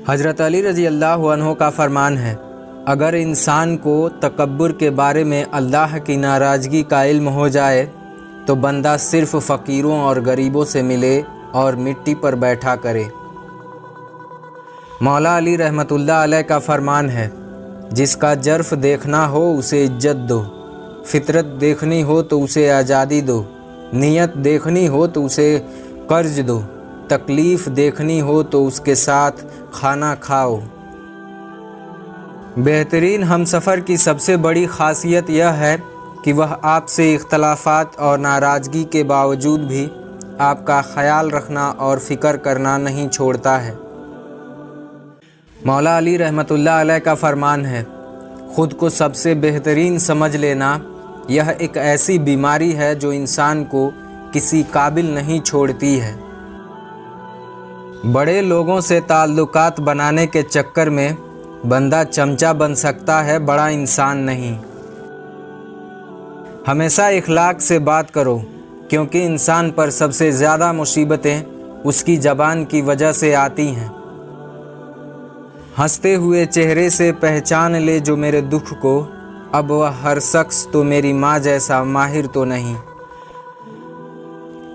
حضرت علی رضی اللہ عنہ کا فرمان ہے، اگر انسان کو تکبر کے بارے میں اللہ کی ناراضگی کا علم ہو جائے تو بندہ صرف فقیروں اور غریبوں سے ملے اور مٹی پر بیٹھا کرے۔ مولا علی رحمۃ اللہ علیہ کا فرمان ہے، جس کا جرف دیکھنا ہو اسے عزت دو، فطرت دیکھنی ہو تو اسے آزادی دو، نیت دیکھنی ہو تو اسے قرض دو، تکلیف دیکھنی ہو تو اس کے ساتھ کھانا کھاؤ۔ بہترین ہمسفر کی سب سے بڑی خاصیت یہ ہے کہ وہ آپ سے اختلافات اور ناراضگی کے باوجود بھی آپ کا خیال رکھنا اور فکر کرنا نہیں چھوڑتا ہے۔ مولا علی رحمۃ اللہ علیہ کا فرمان ہے، خود کو سب سے بہترین سمجھ لینا یہ ایک ایسی بیماری ہے جو انسان کو کسی قابل نہیں چھوڑتی ہے۔ بڑے لوگوں سے تعلقات بنانے کے چکر میں بندہ چمچہ بن سکتا ہے، بڑا انسان نہیں۔ ہمیشہ اخلاق سے بات کرو، کیونکہ انسان پر سب سے زیادہ مصیبتیں اس کی زبان کی وجہ سے آتی ہیں۔ ہنستے ہوئے چہرے سے پہچان لے جو میرے دکھ کو، اب وہ ہر شخص تو میری ماں جیسا ماہر تو نہیں۔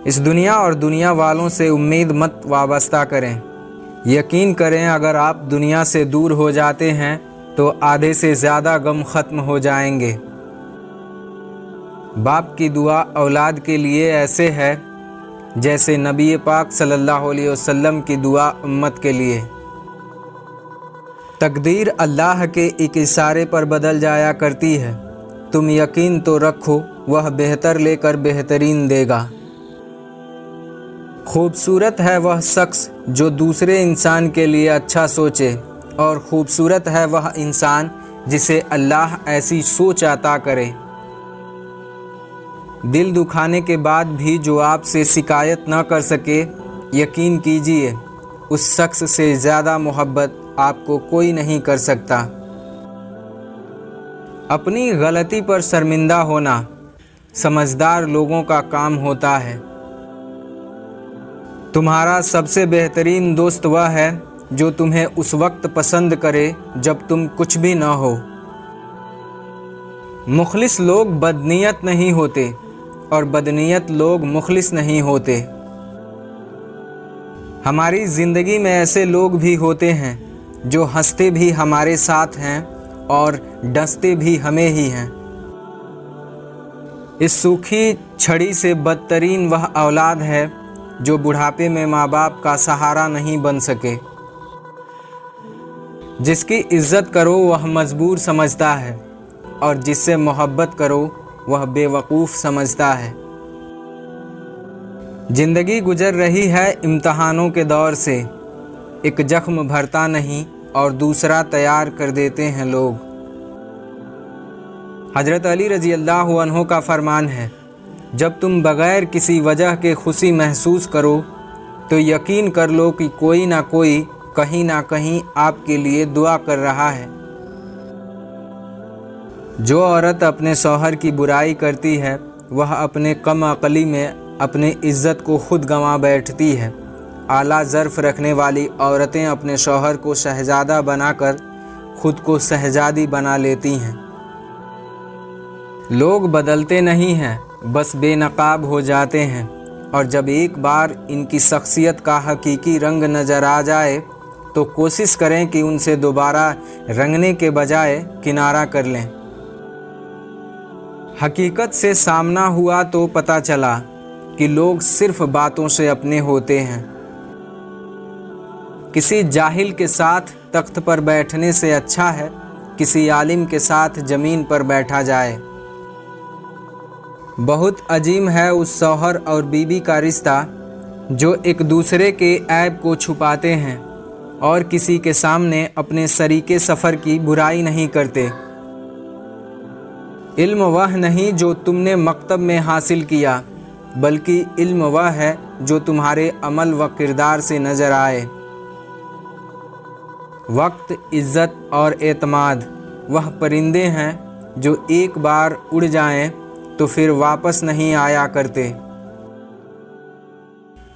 اس دنیا اور دنیا والوں سے امید مت وابستہ کریں، یقین کریں اگر آپ دنیا سے دور ہو جاتے ہیں تو آدھے سے زیادہ غم ختم ہو جائیں گے۔ باپ کی دعا اولاد کے لیے ایسے ہے جیسے نبی پاک صلی اللہ علیہ وسلم کی دعا امت کے لیے۔ تقدیر اللہ کے ایک اشارے پر بدل جایا کرتی ہے، تم یقین تو رکھو وہ بہتر لے کر بہترین دے گا۔ خوبصورت ہے وہ شخص جو دوسرے انسان کے لیے اچھا سوچے، اور خوبصورت ہے وہ انسان جسے اللہ ایسی سوچ عطا کرے۔ دل دکھانے کے بعد بھی جو آپ سے شکایت نہ کر سکے، یقین کیجئے اس شخص سے زیادہ محبت آپ کو کوئی نہیں کر سکتا۔ اپنی غلطی پر شرمندہ ہونا سمجھدار لوگوں کا کام ہوتا ہے۔ تمہارا سب سے بہترین دوست وہ ہے جو تمہیں اس وقت پسند کرے جب تم کچھ بھی نہ ہو۔ مخلص لوگ بدنیت نہیں ہوتے اور بدنیت لوگ مخلص نہیں ہوتے۔ ہماری زندگی میں ایسے لوگ بھی ہوتے ہیں جو ہنستے بھی ہمارے ساتھ ہیں اور ڈستے بھی ہمیں ہی ہیں۔ اس سوکھی چھڑی سے بدترین وہ اولاد ہے جو بڑھاپے میں ماں باپ کا سہارا نہیں بن سکے۔ جس کی عزت کرو وہ مجبور سمجھتا ہے، اور جس سے محبت کرو وہ بے وقوف سمجھتا ہے۔ زندگی گزر رہی ہے امتحانوں کے دور سے، ایک زخم بھرتا نہیں اور دوسرا تیار کر دیتے ہیں لوگ۔ حضرت علی رضی اللہ عنہ کا فرمان ہے، جب تم بغیر کسی وجہ کے خوشی محسوس کرو تو یقین کر لو کہ کوئی نہ کوئی کہیں نہ کہیں آپ کے لیے دعا کر رہا ہے۔ جو عورت اپنے شوہر کی برائی کرتی ہے وہ اپنے کم عقلی میں اپنی عزت کو خود گنوا بیٹھتی ہے۔ اعلیٰ ظرف رکھنے والی عورتیں اپنے شوہر کو شہزادہ بنا کر خود کو شہزادی بنا لیتی ہیں۔ لوگ بدلتے نہیں ہیں، بس بے نقاب ہو جاتے ہیں، اور جب ایک بار ان کی شخصیت کا حقیقی رنگ نظر آ جائے تو کوشش کریں کہ ان سے دوبارہ رنگنے کے بجائے کنارہ کر لیں۔ حقیقت سے سامنا ہوا تو پتہ چلا کہ لوگ صرف باتوں سے اپنے ہوتے ہیں۔ کسی جاہل کے ساتھ تخت پر بیٹھنے سے اچھا ہے کسی عالم کے ساتھ زمین پر بیٹھا جائے۔ بہت عظیم ہے اس شوہر اور بیوی کا رشتہ جو ایک دوسرے کے عیب کو چھپاتے ہیں اور کسی کے سامنے اپنے شریک سفر کی برائی نہیں کرتے۔ علم وہ نہیں جو تم نے مکتب میں حاصل کیا، بلکہ علم وہ ہے جو تمہارے عمل و کردار سے نظر آئے۔ وقت، عزت اور اعتماد وہ پرندے ہیں جو ایک بار اڑ جائیں تو پھر واپس نہیں آیا کرتے۔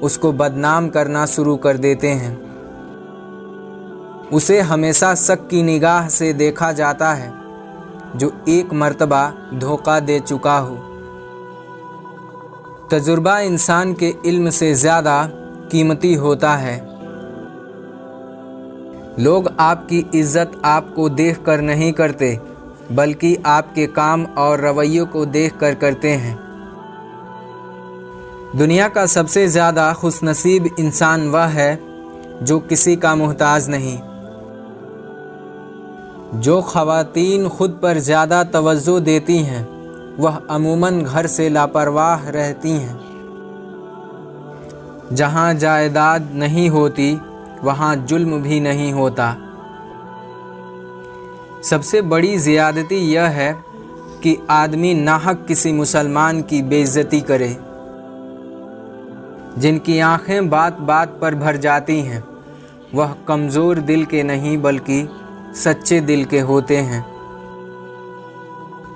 اس کو بدنام کرنا شروع کر دیتے ہیں۔ اسے ہمیشہ شک کی نگاہ سے دیکھا جاتا ہے جو ایک مرتبہ دھوکہ دے چکا ہو۔ تجربہ انسان کے علم سے زیادہ قیمتی ہوتا ہے۔ لوگ آپ کی عزت آپ کو دیکھ کر نہیں کرتے بلکہ آپ کے کام اور رویوں کو دیکھ کر کرتے ہیں۔ دنیا کا سب سے زیادہ خوش نصیب انسان وہ ہے جو کسی کا محتاج نہیں۔ جو خواتین خود پر زیادہ توجہ دیتی ہیں وہ عموماً گھر سے لاپرواہ رہتی ہیں۔ جہاں جائیداد نہیں ہوتی وہاں ظلم بھی نہیں ہوتا۔ سب سے بڑی زیادتی یہ ہے کہ آدمی ناحق کسی مسلمان کی بے عزتی کرے۔ جن کی آنکھیں بات بات پر بھر جاتی ہیں وہ کمزور دل کے نہیں بلکہ سچے دل کے ہوتے ہیں۔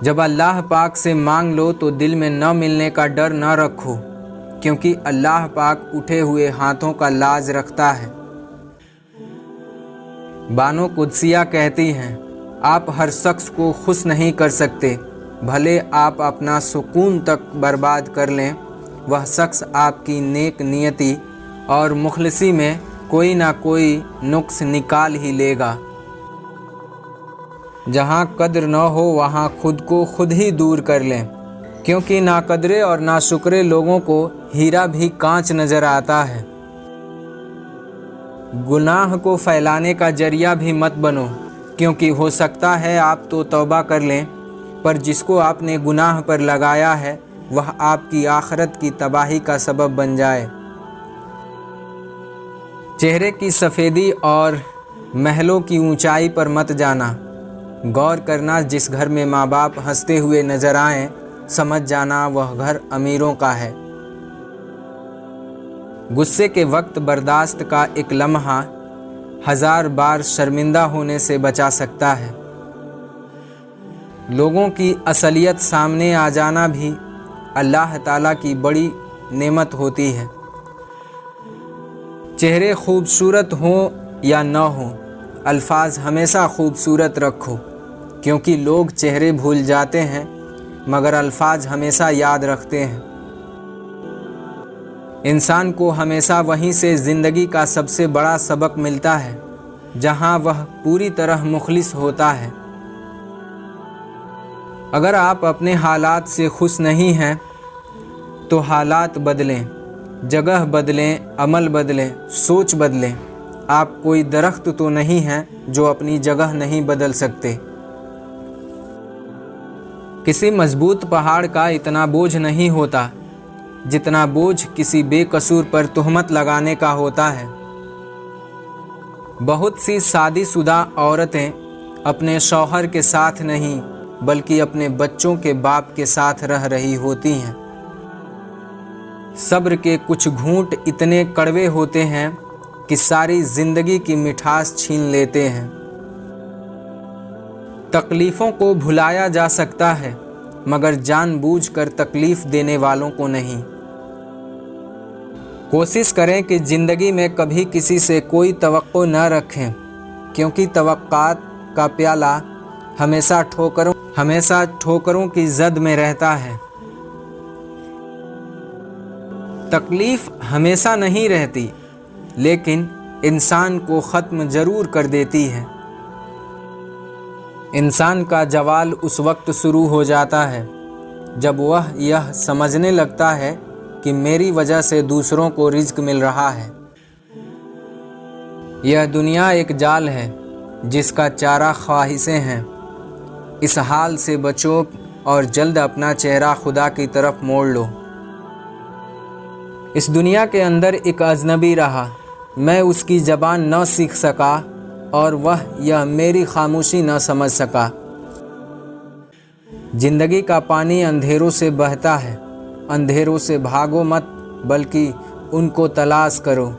جب اللہ پاک سے مانگ لو تو دل میں نہ ملنے کا ڈر نہ رکھو، کیونکہ اللہ پاک اٹھے ہوئے ہاتھوں کا لاج رکھتا ہے۔ بانو قدسیہ کہتی ہیں، آپ ہر شخص کو خوش نہیں کر سکتے، بھلے آپ اپنا سکون تک برباد کر لیں، وہ شخص آپ کی نیک نیتی اور مخلصی میں کوئی نہ کوئی نقص نکال ہی لے گا۔ جہاں قدر نہ ہو وہاں خود کو خود ہی دور کر لیں، کیونکہ ناقدرے اور ناشکرے لوگوں کو ہیرا بھی کانچ نظر آتا ہے۔ گناہ کو پھیلانے کا ذریعہ بھی مت بنو، کیونکہ ہو سکتا ہے آپ تو توبہ کر لیں پر جس کو آپ نے گناہ پر لگایا ہے وہ آپ کی آخرت کی تباہی کا سبب بن جائے۔ چہرے کی سفیدی اور محلوں کی اونچائی پر مت جانا، غور کرنا جس گھر میں ماں باپ ہنستے ہوئے نظر آئیں سمجھ جانا وہ گھر امیروں کا ہے۔ غصے کے وقت برداشت کا ایک لمحہ 1000 بار شرمندہ ہونے سے بچا سکتا ہے۔ لوگوں کی اصلیت سامنے آ جانا بھی اللہ تعالیٰ کی بڑی نعمت ہوتی ہے۔ چہرے خوبصورت ہوں یا نہ ہوں، الفاظ ہمیشہ خوبصورت رکھو، کیونکہ لوگ چہرے بھول جاتے ہیں مگر الفاظ ہمیشہ یاد رکھتے ہیں۔ انسان کو ہمیشہ وہیں سے زندگی کا سب سے بڑا سبق ملتا ہے جہاں وہ پوری طرح مخلص ہوتا ہے۔ اگر آپ اپنے حالات سے خوش نہیں ہیں تو حالات بدلیں، جگہ بدلیں، عمل بدلیں، سوچ بدلیں۔ آپ کوئی درخت تو نہیں ہیں جو اپنی جگہ نہیں بدل سکتے۔ کسی مضبوط پہاڑ کا اتنا بوجھ نہیں ہوتا جتنا بوجھ کسی بے قصور پر تہمت لگانے کا ہوتا ہے۔ بہت سی شادی شدہ عورتیں اپنے شوہر کے ساتھ نہیں بلکہ اپنے بچوں کے باپ کے ساتھ رہ رہی ہوتی ہیں۔ صبر کے کچھ گھونٹ اتنے کڑوے ہوتے ہیں کہ ساری زندگی کی مٹھاس چھین لیتے ہیں۔ تکلیفوں کو بھلایا جا سکتا ہے مگر جان بوجھ کر تکلیف دینے والوں کو نہیں۔ کوشش کریں کہ زندگی میں کبھی کسی سے کوئی توقع نہ رکھیں، کیونکہ توقعات کا پیالہ ہمیشہ ٹھوکروں کی زد میں رہتا ہے۔ تکلیف ہمیشہ نہیں رہتی لیکن انسان کو ختم ضرور کر دیتی ہے۔ انسان کا زوال اس وقت شروع ہو جاتا ہے جب وہ یہ سمجھنے لگتا ہے کہ میری وجہ سے دوسروں کو رزق مل رہا ہے۔ یہ دنیا ایک جال ہے جس کا چارہ خواہشیں ہیں۔ اس حال سے بچو اور جلد اپنا چہرہ خدا کی طرف موڑ لو۔ اس دنیا کے اندر ایک اجنبی رہا، میں اس کی زبان نہ سیکھ سکا اور وہ یہ میری خاموشی نہ سمجھ سکا۔ زندگی کا پانی اندھیروں سے بہتا ہے، اندھیروں سے بھاگو مت بلکہ ان کو تلاش کرو۔